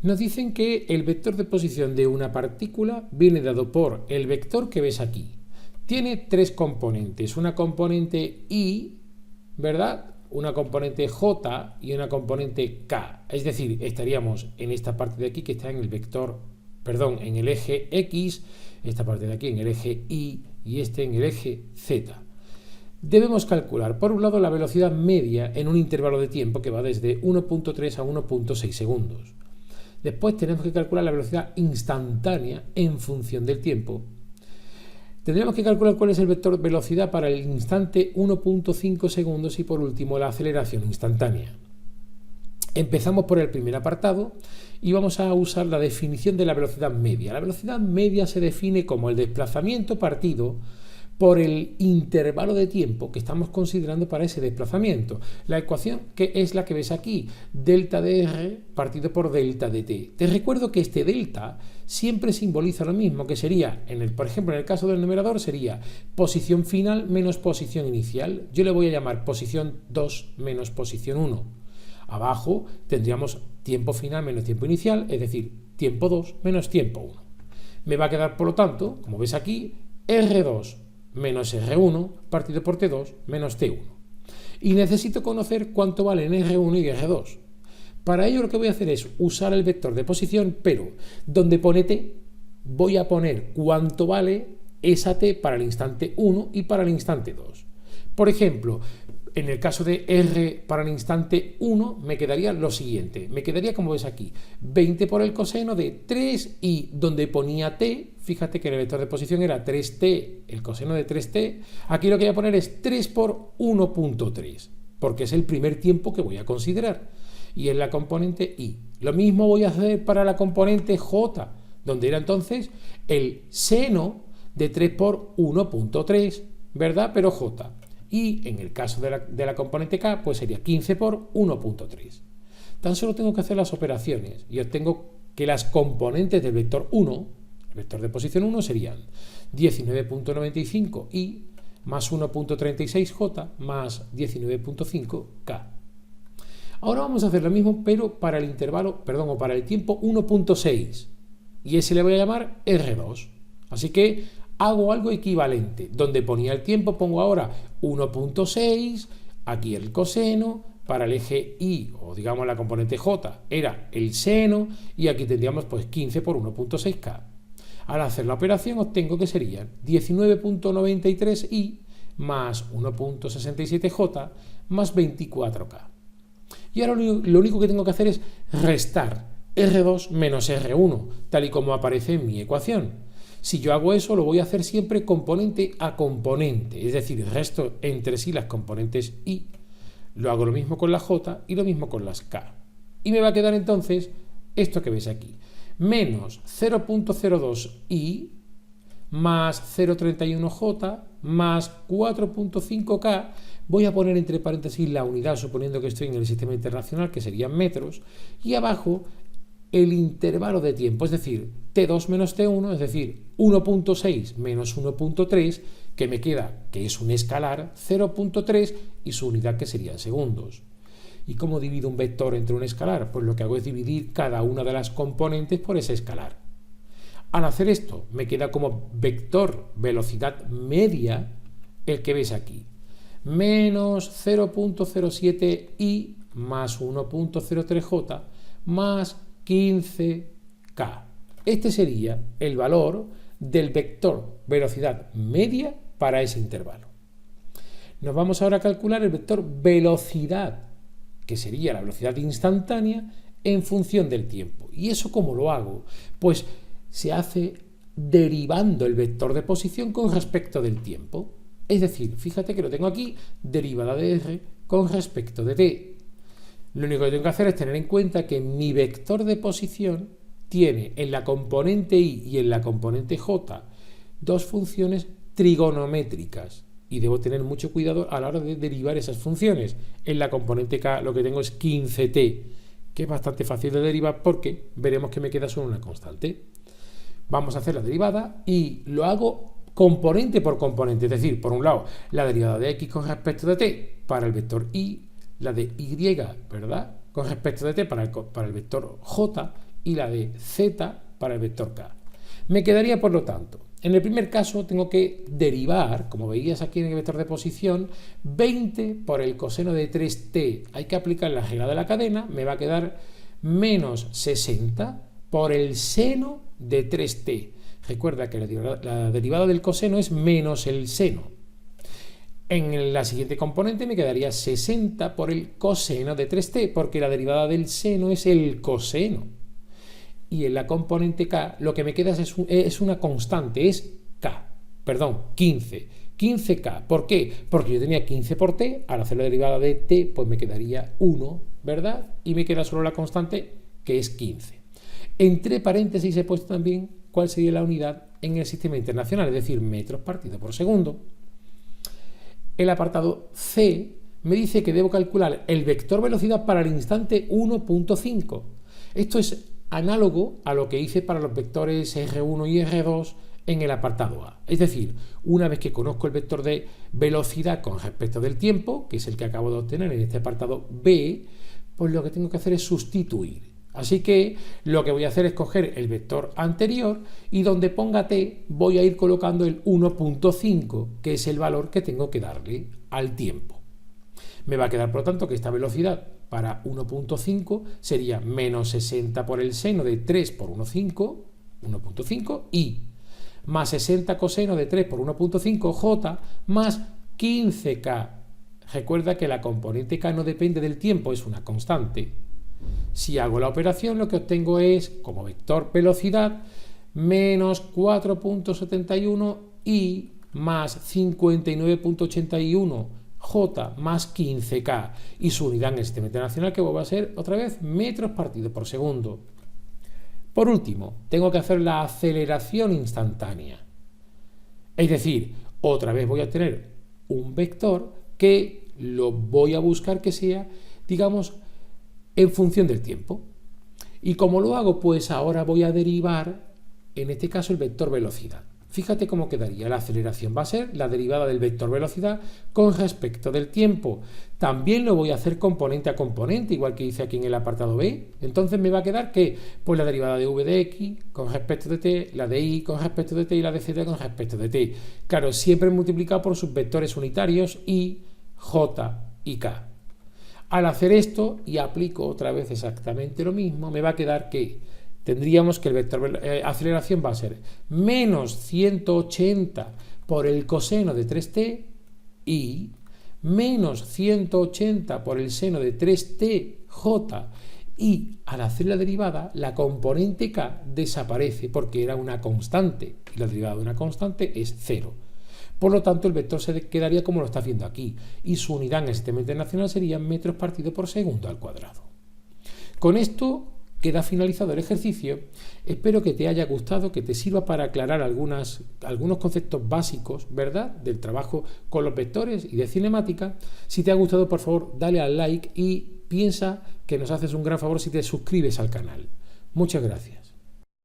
Nos dicen que el vector de posición de una partícula viene dado por el vector que ves aquí. Tiene tres componentes, una componente I, ¿verdad? Una componente J y una componente K. Es decir, estaríamos en esta parte de aquí que está en el vector, perdón, en el eje X, esta parte de aquí en el eje Y y este en el eje Z. Debemos calcular, por un lado, la velocidad media en un intervalo de tiempo que va desde 1.3 a 1.6 segundos. Después tenemos que calcular la velocidad instantánea en función del tiempo. Tendremos que calcular cuál es el vector velocidad para el instante 1.5 segundos y por último la aceleración instantánea. Empezamos por el primer apartado y vamos a usar la definición de la velocidad media. La velocidad media se define como el desplazamiento partido por el intervalo de tiempo que estamos considerando para ese desplazamiento. La ecuación que es la que ves aquí, delta de R partido por delta de T. Te recuerdo que este delta siempre simboliza lo mismo, que sería, por ejemplo, en el caso del numerador sería posición final menos posición inicial. Yo le voy a llamar posición 2 menos posición 1. Abajo tendríamos tiempo final menos tiempo inicial, es decir, tiempo 2 menos tiempo 1. Me va a quedar, por lo tanto, como ves aquí, R2 menos R1 partido por T2 menos T1. Y necesito conocer cuánto valen R1 y R2. Para ello lo que voy a hacer es usar el vector de posición, pero donde pone T voy a poner cuánto vale esa T para el instante 1 y para el instante 2. Por ejemplo, en el caso de R para el instante 1 me quedaría lo siguiente, me quedaría como ves aquí, 20 por el coseno de 3 y donde ponía T, fíjate que el vector de posición era 3T, el coseno de 3T, aquí lo que voy a poner es 3 por 1.3, porque es el primer tiempo que voy a considerar, y es la componente I. Lo mismo voy a hacer para la componente J, donde era entonces el seno de 3 por 1.3, ¿verdad? Pero J. Y en el caso de la componente K, pues sería 15 por 1.3. Tan solo tengo que hacer las operaciones y obtengo que las componentes del vector 1, el vector de posición 1, serían 19.95 I más 1.36 J más 19.5 K. Ahora vamos a hacer lo mismo, pero para el intervalo, perdón, o para el tiempo 1.6. Y ese le voy a llamar R2. Así que hago algo equivalente. Donde ponía el tiempo pongo ahora 1.6, aquí el coseno, para el eje Y, o digamos la componente J, era el seno, y aquí tendríamos pues 15 por 1.6K. Al hacer la operación obtengo que serían 19.93I más 1.67J más 24K. Y ahora lo único que tengo que hacer es restar R2 menos R1, tal y como aparece en mi ecuación. Si yo hago eso, lo voy a hacer siempre componente a componente, es decir, resto entre sí las componentes I, lo hago lo mismo con la J y lo mismo con las K. Y me va a quedar entonces esto que ves aquí, menos 0.02I más 0.31J más 4.5K, voy a poner entre paréntesis la unidad, suponiendo que estoy en el sistema internacional, que serían metros, y abajo el intervalo de tiempo, es decir, T2 menos T1, es decir, 1.6 menos 1.3, que me queda, que es un escalar, 0.3 y su unidad que serían segundos. ¿Y cómo divido un vector entre un escalar? Pues lo que hago es dividir cada una de las componentes por ese escalar. Al hacer esto, me queda como vector velocidad media el que ves aquí, menos 0.07i más 1.03j más 15k. Este sería el valor del vector velocidad media para ese intervalo. Nos vamos ahora a calcular el vector velocidad, que sería la velocidad instantánea en función del tiempo. ¿Y eso cómo lo hago? Pues se hace derivando el vector de posición con respecto del tiempo. Es decir, fíjate que lo tengo aquí, derivada de r con respecto de t. Lo único que tengo que hacer es tener en cuenta que mi vector de posición tiene en la componente y y en la componente j dos funciones trigonométricas y debo tener mucho cuidado a la hora de derivar esas funciones. En la componente k lo que tengo es 15t, que es bastante fácil de derivar porque veremos que me queda solo una constante. Vamos a hacer la derivada y lo hago componente por componente, es decir, por un lado la derivada de x con respecto de t para el vector y, la de y, ¿verdad?, con respecto de t para el vector j, y la de z para el vector k. Me quedaría, por lo tanto, en el primer caso tengo que derivar, como veías aquí en el vector de posición, 20 por el coseno de 3t. Hay que aplicar la regla de la cadena, me va a quedar menos 60 por el seno de 3t. Recuerda que la derivada del coseno es menos el seno. En la siguiente componente me quedaría 60 por el coseno de 3t, porque la derivada del seno es el coseno. Y en la componente k lo que me queda es una constante, es k, perdón, 15. 15k, ¿por qué? Porque yo tenía 15 por t, al hacer la derivada de t, pues me quedaría 1, ¿verdad? Y me queda solo la constante, que es 15. Entre paréntesis he puesto también cuál sería la unidad en el sistema internacional, es decir, metros partido por segundo. El apartado C me dice que debo calcular el vector velocidad para el instante 1.5. Esto es análogo a lo que hice para los vectores R1 y R2 en el apartado A. Es decir, una vez que conozco el vector de velocidad con respecto del tiempo, que es el que acabo de obtener en este apartado B, pues lo que tengo que hacer es sustituir. Así que lo que voy a hacer es coger el vector anterior y donde ponga t voy a ir colocando el 1.5, que es el valor que tengo que darle al tiempo. Me va a quedar, por lo tanto, que esta velocidad para 1.5 sería menos 60 por el seno de 3 por 1.5 y más 60 coseno de 3 por 1.5 j más 15k. Recuerda que la componente k no depende del tiempo, es una constante. Si hago la operación, lo que obtengo es, como vector velocidad, menos 4.71 y más 59.81 j más 15k, y su unidad en el sistema internacional, que va a ser otra vez metros partido por segundo. Por último, tengo que hacer la aceleración instantánea. Es decir, otra vez voy a tener un vector que lo voy a buscar que sea, digamos, en función del tiempo. ¿Y cómo lo hago? Pues ahora voy a derivar, en este caso, el vector velocidad. Fíjate cómo quedaría. La aceleración va a ser la derivada del vector velocidad con respecto del tiempo. También lo voy a hacer componente a componente, igual que hice aquí en el apartado B. Entonces me va a quedar que pues la derivada de v de x con respecto de t, la de y con respecto de t y la de z con respecto de t. Claro, siempre multiplicado por sus vectores unitarios y j y k. Al hacer esto, y aplico otra vez exactamente lo mismo, me va a quedar que tendríamos que el vector aceleración va a ser menos 180 por el coseno de 3t y menos 180 por el seno de 3tj, y al hacer la derivada, la componente k desaparece porque era una constante, y la derivada de una constante es 0. Por lo tanto, el vector se quedaría como lo estás viendo aquí, y su unidad en el sistema internacional sería metros partido por segundo al cuadrado. Con esto queda finalizado el ejercicio. Espero que te haya gustado, que te sirva para aclarar algunos conceptos básicos, ¿verdad?, del trabajo con los vectores y de cinemática. Si te ha gustado, por favor, dale al like y piensa que nos haces un gran favor si te suscribes al canal. Muchas gracias.